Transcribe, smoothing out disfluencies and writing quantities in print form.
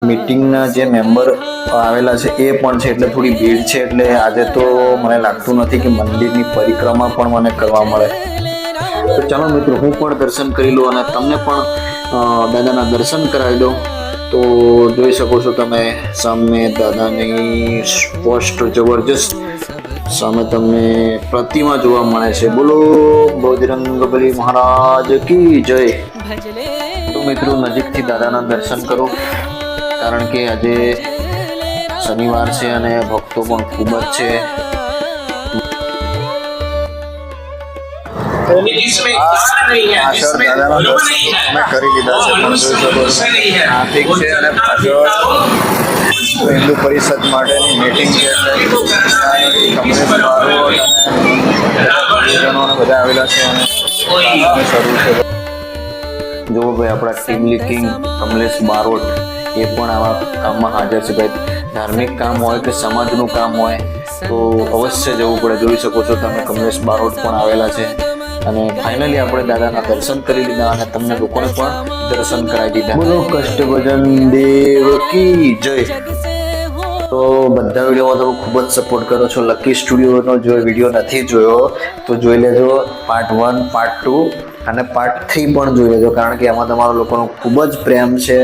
મીટિંગના જે મેમ્બર આવેલા છે એ પણ છે, એટલે થોડી ભીડ છે. એટલે આજે તો મને લાગતું નથી કે મંદિરની પરિક્રમા પણ મને કરવા મળે. તો ચાલો મિત્રો, હું પણ દર્શન કરી લઉં અને તમને પણ દાદાના દર્શન કરાવી દઉં. તો જોઈ શકો છો તમે સામે દાદાની સ્પષ્ટ જબરજસ્ત સામે તમને પ્રતિમા જોવા મળે છે. બોલો બજરંગબલી મહારાજ કી જય. તો મિત્રો, નજીકથી દાદાના દર્શન કરો, કારણ કે આજે શનિવાર છે અને ભક્તો પણ ખૂબ જ છે. પાછળ દાદાના દર્શન અમે કરી લીધા છે, પણ જોઈ શકો છો ટ્રાફિક છે અને પાછળ હિન્દુ પરિષદ માટેની મીટિંગ છે. કમલેશ બારોટ અને બધા આવેલા છે અને શરૂ છે. જો ભાઈ, આપણા ટીમલી કિંગ કમલેશ બારોટ એ પણ આવા કામમાં હાજર છે. ભાઈ, ધાર્મિક કામ હોય કે સમાજનું કામ હોય તો અવશ્ય જવું પડે. જોઈ શકો છો તમે કમલેશ બારોટ પણ આવેલા છે. અને ફાઇનલી આપણે દાદાના દર્શન કરી લીધા અને તમને લોકોને પણ દર્શન કરાવી દીધા. બોલો કષ્ટભંજન દેવ કી જય. તો બધા વિડીયોમાં તમે ખૂબ જ સપોર્ટ કરો છો. લકી સ્ટુડિયોનો જો વિડીયો નથી જોયો તો જોઈ લેજો. પાર્ટ 1, પાર્ટ 2 અને પાર્ટ 3 પણ જોઈ લેજો, કારણ કે એમાં તમારા લોકોનો ખૂબ જ પ્રેમ છે.